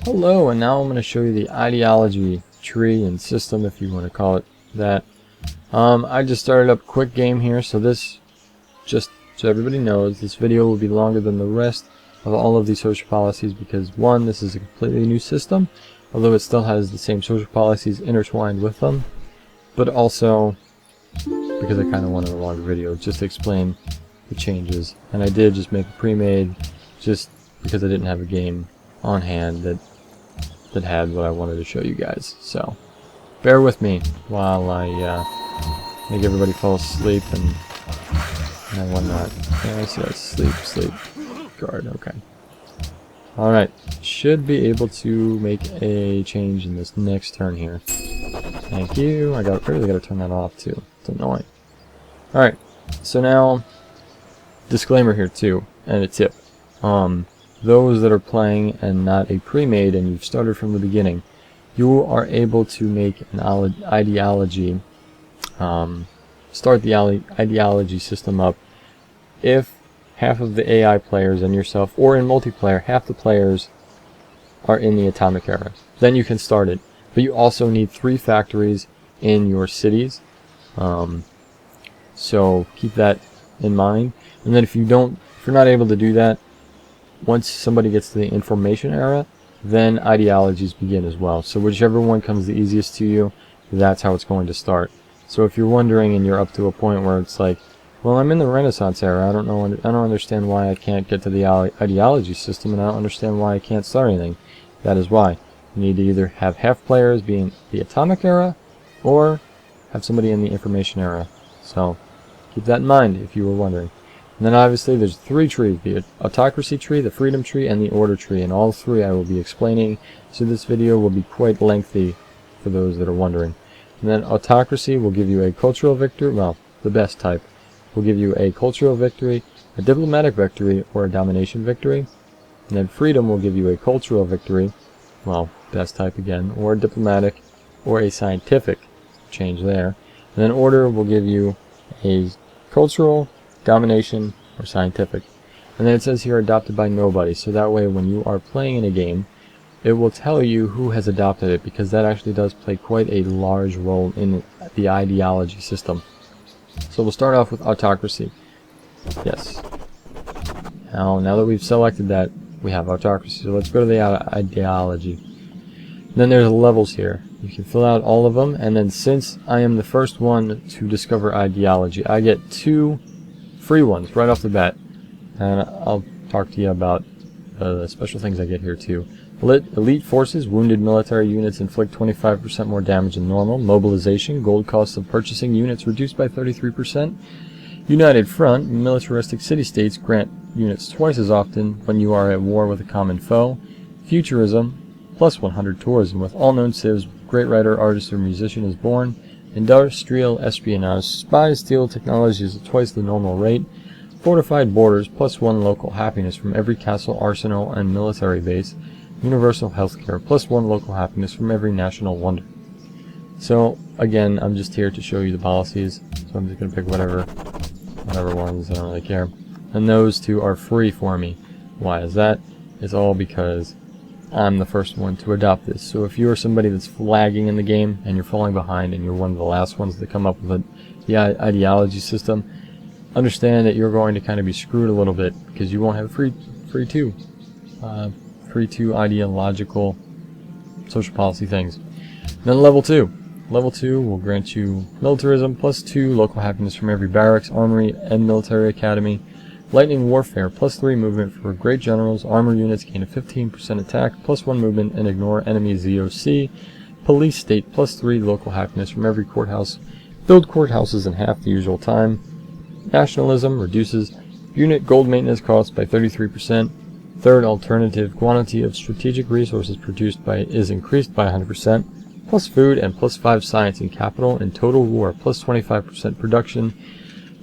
Hello, and now I'm going to show you the ideology tree and system, if you want to call it that. I just started up a quick game here, so this, just so everybody knows, this video will be longer than the rest of all of these social policies because, one, this is a completely new system, although it still has the same social policies intertwined with them, but also because I kind of wanted a longer video just to explain the changes. And I did just make a pre-made just because I didn't have a game on hand that had what I wanted to show you guys. So bear with me while I make everybody fall asleep and whatnot. Yeah, I see that. Sleep guard. Okay. Alright, should be able to make a change in this next turn here. Thank you. I really gotta turn that off too. It's annoying. Alright, so now disclaimer here too, and a tip. Those that are playing and not a pre-made and you've started from the beginning, you are able to make an ideology, start the ideology system up if half of the AI players and yourself, or in multiplayer, half the players are in the atomic era. Then you can start it. But you also need 3 factories in your cities. So keep that in mind. And then if you're not able to do that, once somebody gets to the information era, then ideologies begin as well. So whichever one comes the easiest to you, that's how it's going to start. So if you're wondering and you're up to a point where it's like, well, I'm in the Renaissance era, I don't understand why I can't get to the ideology system, and I don't understand why I can't start anything. That is why. You need to either have half players be in the atomic era, or have somebody in the information era. So keep that in mind if you were wondering. And then obviously there's 3 trees, the Autocracy tree, the Freedom tree, and the Order tree, and all 3 I will be explaining, so this video will be quite lengthy for those that are wondering. And then Autocracy will give you a cultural victory, well, the best type, will give you a cultural victory, a diplomatic victory, or a domination victory. And then Freedom will give you a cultural victory, well, best type again, or a diplomatic, or a scientific, change there. And then Order will give you a cultural, domination, or scientific. And then it says here adopted by nobody, so that way when you are playing in a game, it will tell you who has adopted it, because that actually does play quite a large role in the ideology system. So we'll start off with Autocracy. Yes. Now that we've selected that, we have Autocracy. So let's go to the ideology. Then there's levels here. You can fill out all of them, and then since I am the first one to discover ideology, I get 2 free ones right off the bat, and I'll talk to you about the special things I get here too. Elite forces, wounded military units inflict 25% more damage than normal. Mobilization, gold cost of purchasing units reduced by 33%. United front, militaristic city-states grant units twice as often when you are at war with a common foe. Futurism, plus 100 tourism with all known civs, great writer, artist, or musician is born. Industrial espionage, spies steal technologies at twice the normal rate. Fortified borders, plus 1 local happiness from every castle, arsenal, and military base. Universal healthcare, plus 1 local happiness from every national wonder. So again, I'm just here to show you the policies, so I'm just going to pick whatever ones, I don't really care. And those 2 are free for me. Why is that? It's all because I'm the first one to adopt this. So if you're somebody that's lagging in the game and you're falling behind and you're one of the last ones to come up with the ideology system, understand that you're going to kind of be screwed a little bit because you won't have free 2 ideological social policy things. Then level 2. Level 2 will grant you militarism plus 2 local happiness from every barracks, armory, and military academy. Lightning warfare, plus 3 movement for great generals. Armor units gain a 15% attack, plus 1 movement, and ignore enemy ZOC. Police state, plus 3 local happiness from every courthouse. Build courthouses in half the usual time. Nationalism reduces unit gold maintenance costs by 33%. Third alternative, quantity of strategic resources produced is increased by 100%. Plus food and plus 5 science and capital in total war, plus 25% production.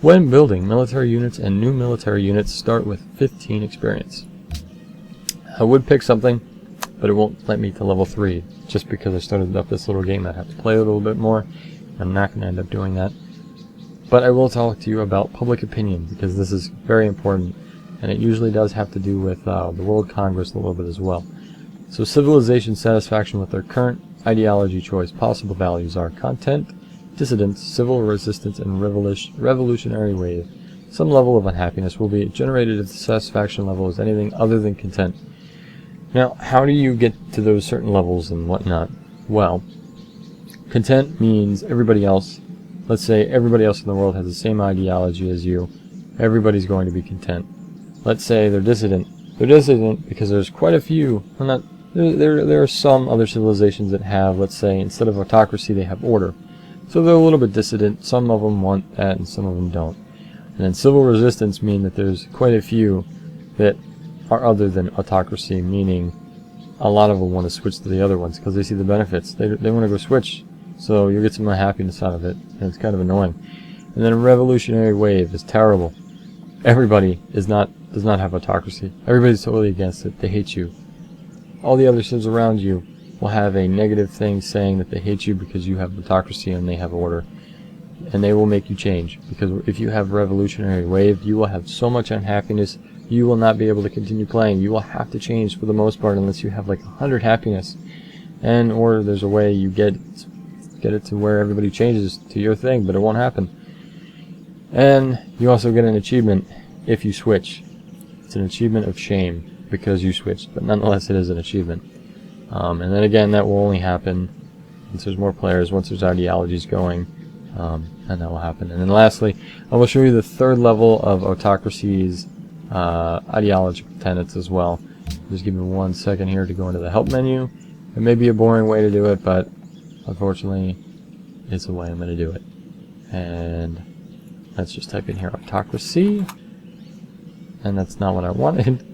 When building, military units and new military units start with 15 experience. I would pick something, but it won't let me to level 3, just because I started up this little game. I'd have to play a little bit more. I'm not going to end up doing that. But I will talk to you about public opinion, because this is very important, and it usually does have to do with the World Congress a little bit as well. So civilization satisfaction with their current ideology choice. Possible values are content, dissidence, civil resistance, and revolutionary wave. Some level of unhappiness will be generated if the satisfaction level is anything other than content. Now, how do you get to those certain levels and whatnot? Well, content means everybody else, let's say everybody else in the world has the same ideology as you, everybody's going to be content. Let's say they're dissident. They're dissident because there's quite a few, there are some other civilizations that have, let's say, instead of autocracy, they have order. So they're a little bit dissident. Some of them want that and some of them don't. And then civil resistance mean that there's quite a few that are other than autocracy, meaning a lot of them want to switch to the other ones because they see the benefits. They want to go switch, so you get some unhappiness out of it, and it's kind of annoying. And then a revolutionary wave is terrible. Everybody does not have autocracy. Everybody's totally against it. They hate you. All the other civs around you will have a negative thing saying that they hate you because you have autocracy and they have order. And they will make you change, because if you have revolutionary wave, you will have so much unhappiness, you will not be able to continue playing. You will have to change for the most part unless you have like 100 happiness. And or there's a way you get it to where everybody changes to your thing, but it won't happen. And you also get an achievement if you switch. It's an achievement of shame because you switched, but nonetheless it is an achievement. And then again, that will only happen once there's more players, once there's ideologies going, and that will happen. And then lastly, I will show you the third level of autocracy's ideological tenets as well. Just give me 1 second here to go into the help menu. It may be a boring way to do it, but unfortunately it's the way I'm going to do it. And let's just type in here autocracy, and that's not what I wanted.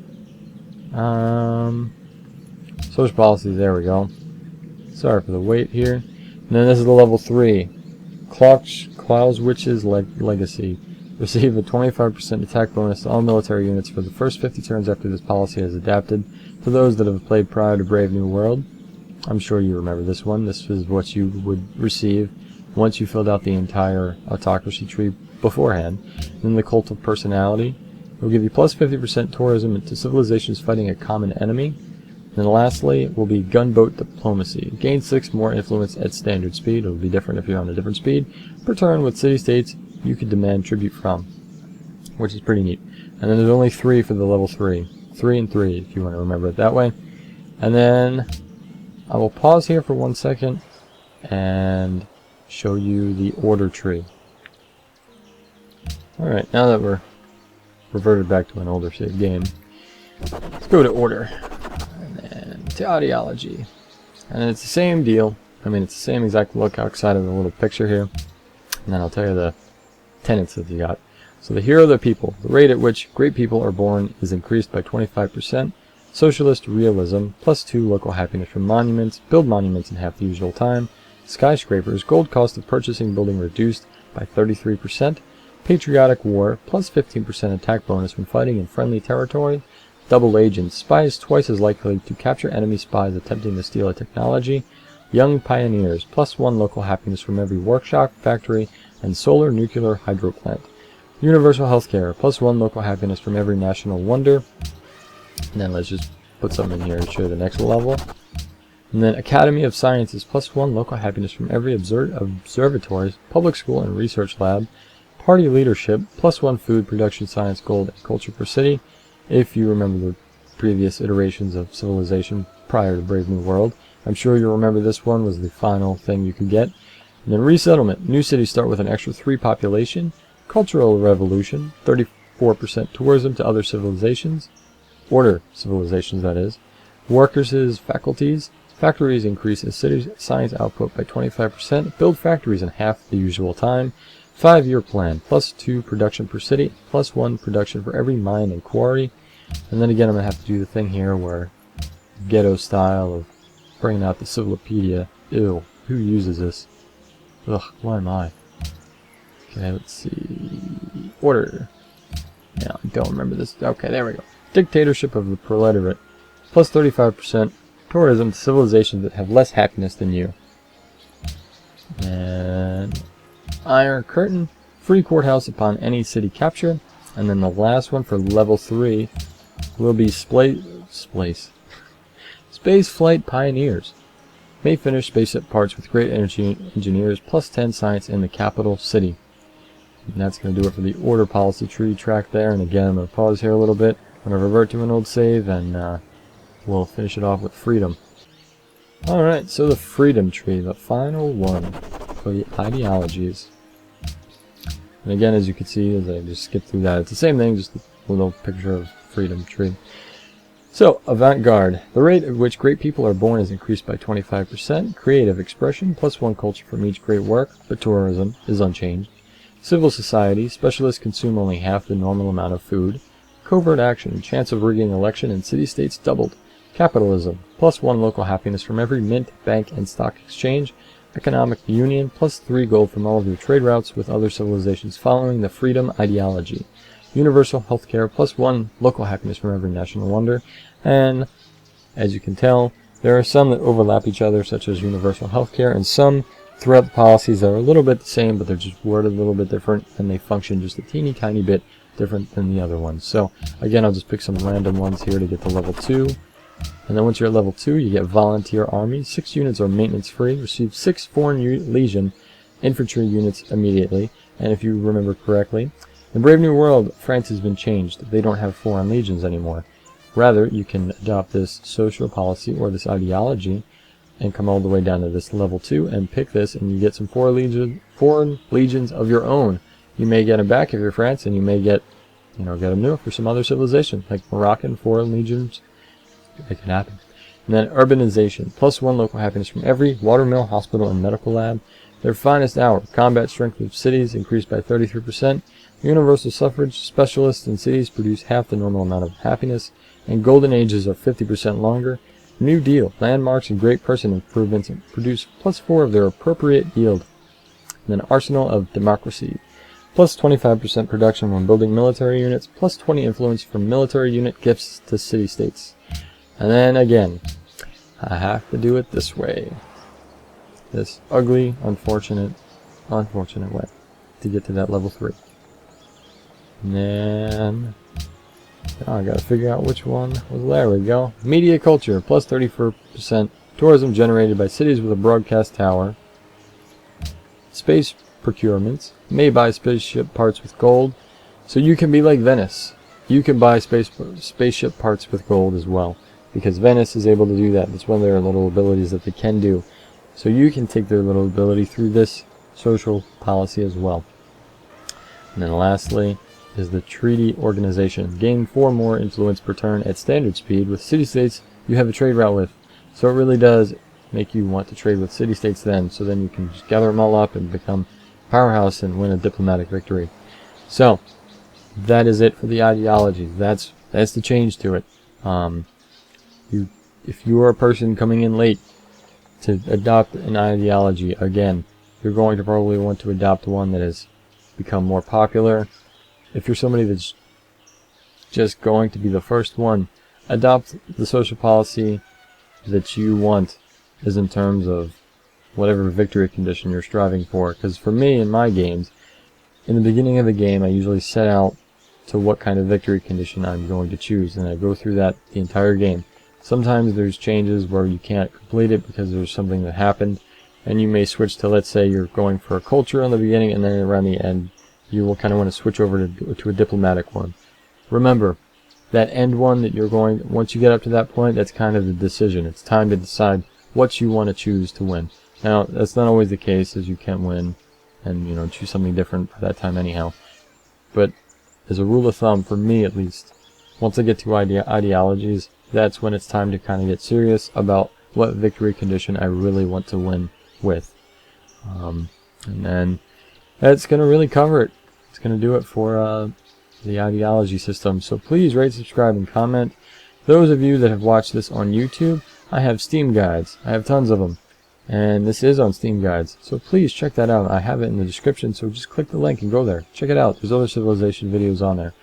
Social policy, there we go. Sorry for the wait here. And then this is the level 3. Clausewitch's Legacy. Receive a 25% attack bonus to all military units for the first 50 turns after this policy is adapted to those that have played prior to Brave New World. I'm sure you remember this one. This is what you would receive once you filled out the entire autocracy tree beforehand. Then the Cult of Personality will give you plus 50% tourism into civilizations fighting a common enemy. And then lastly will be Gunboat Diplomacy. Gain 6 more influence at standard speed. It will be different if you're on a different speed. Per turn with city-states you could demand tribute from, which is pretty neat. And then there's only 3 for the level 3. 3 and 3 if you want to remember it that way. And then I will pause here for 1 second and show you the order tree. Alright, now that we're reverted back to an older saved game, let's go to order. And then to ideology. And it's the same deal. I mean, it's the same exact look outside of the little picture here. And then I'll tell you the tenets that you got. So the hero of the people. The rate at which great people are born is increased by 25%. Socialist realism. Plus 2 local happiness from monuments. Build monuments in half the usual time. Skyscrapers. Gold cost of purchasing building reduced by 33%. Patriotic war. Plus 15% attack bonus when fighting in friendly territory. Double agents. Spies twice as likely to capture enemy spies attempting to steal a technology. Young pioneers. Plus 1 local happiness from every workshop, factory, and solar nuclear hydro plant. Universal healthcare. Plus 1 local happiness from every national wonder. And then let's just put some in here to show the next level. And then Academy of Sciences. Plus 1 local happiness from every observatory, public school, and research lab. Party leadership. Plus 1 food production, science, gold, and culture per city. If you remember the previous iterations of civilization prior to Brave New World. I'm sure you'll remember this one was the final thing you could get. And then resettlement. New cities start with an extra 3 population. Cultural revolution. 34% tourism to other civilizations. Order civilizations, that is. Workers' faculties. Factories increase a city's science output by 25%. Build factories in half the usual time. 5-year plan. Plus 2 production per city. Plus 1 production for every mine and quarry. And then again, I'm going to have to do the thing here where ghetto style of bringing out the Civilopedia. Ew, who uses this? Ugh, why am I? Okay, let's see. Order. Yeah, I don't remember this. Okay, there we go. Dictatorship of the proletariat. Plus 35% tourism to civilizations that have less happiness than you. And Iron Curtain. Free courthouse upon any city capture. And then the last one for level 3 will be Space flight pioneers. May finish spaceship parts with great energy engineers, plus 10 science in the capital city. And that's going to do it for the order policy tree track there. And again, I'm going to pause here a little bit. I'm going to revert to an old save, and we'll finish it off with freedom. Alright, so the freedom tree, the final one for the ideologies. And again, as you can see, as I just skipped through that, it's the same thing, just a little picture of freedom tree. So, avant-garde. The rate at which great people are born is increased by 25%. Creative expression, plus 1 culture from each great work, but tourism is unchanged. Civil society, specialists consume only half the normal amount of food. Covert action, chance of rigging election in city-states doubled. Capitalism, plus 1 local happiness from every mint, bank, and stock exchange. Economic union, plus 3 gold from all of your trade routes with other civilizations following the freedom ideology. Universal healthcare, plus 1 local happiness from every national wonder. And, as you can tell, there are some that overlap each other, such as universal healthcare, and some throughout the policies that are a little bit the same, but they're just worded a little bit different, and they function just a teeny tiny bit different than the other ones. So, again, I'll just pick some random ones here to get to level 2. And then once you're at level 2, you get Volunteer Army. 6 units are maintenance free. Receive 6 Foreign Legion infantry units immediately. And if you remember correctly, in Brave New World, France has been changed. They don't have Foreign Legions anymore. Rather, you can adopt this social policy or this ideology and come all the way down to this level 2 and pick this, and you get some Foreign Legions of your own. You may get them back if you're France, and you may get them new for some other civilization, like Moroccan Foreign Legions. It can happen. And then urbanization, plus 1 local happiness from every watermill, hospital, and medical lab. Their finest hour, combat strength of cities increased by 33%. Universal suffrage, specialists in cities produce half the normal amount of happiness. And golden ages are 50% longer. New Deal, landmarks and great person improvements produce plus 4 of their appropriate yield. And then arsenal of democracy, plus 25% production when building military units, plus 20 influence from military unit gifts to city-states. And then again, I have to do it this way. This ugly, unfortunate way to get to that level 3. And then, I gotta figure out which one was, there we go. Media culture, plus 34%. Tourism generated by cities with a broadcast tower. Space procurements, may buy spaceship parts with gold. So you can be like Venice. You can buy spaceship parts with gold as well. Because Venice is able to do that. That's one of their little abilities that they can do. So you can take their little ability through this social policy as well. And then lastly is the treaty organization. Gain 4 more influence per turn at standard speed with city-states you have a trade route with. So it really does make you want to trade with city-states then. So then you can just gather them all up and become a powerhouse and win a diplomatic victory. So that is it for the ideology. That's the change to it. If you are a person coming in late to adopt an ideology, again, you're going to probably want to adopt one that has become more popular. If you're somebody that's just going to be the first one, adopt the social policy that you want, as in terms of whatever victory condition you're striving for. Because for me, in my games, in the beginning of the game, I usually set out to what kind of victory condition I'm going to choose, and I go through that the entire game. Sometimes there's changes where you can't complete it because there's something that happened, and you may switch to, let's say you're going for a culture in the beginning, and then around the end you will kind of want to switch over to a diplomatic one. Remember, that end one that you're going, once you get up to that point, that's kind of the decision. It's time to decide what you want to choose to win. Now, that's not always the case, as you can win and, choose something different by that time anyhow. But as a rule of thumb, for me at least, once I get to ideologies, that's when it's time to kind of get serious about what victory condition I really want to win with. And then that's going to really cover it. It's going to do it for the ideology system. So please rate, subscribe, and comment. Those of you that have watched this on YouTube, I have Steam guides. I have tons of them. And this is on Steam guides. So please check that out. I have it in the description, so just click the link and go there. Check it out. There's other Civilization videos on there.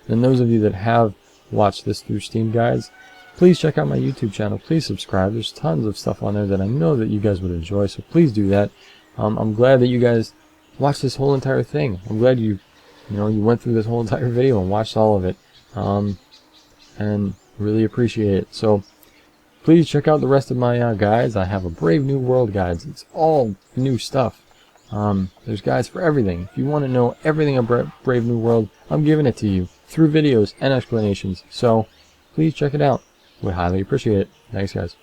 And those of you that have watched this through Steam guides, please check out my YouTube channel. Please subscribe. There's tons of stuff on there that I know that you guys would enjoy, so please do that. I'm glad that you guys watched this whole entire thing. I'm glad you went through this whole entire video and watched all of it. And really appreciate it. So please check out the rest of my guides. I have a Brave New World guides. It's all new stuff. There's guides for everything. If you want to know everything about Brave New World, I'm giving it to you through videos and explanations. So please check it out. Would highly appreciate it. Thanks, guys.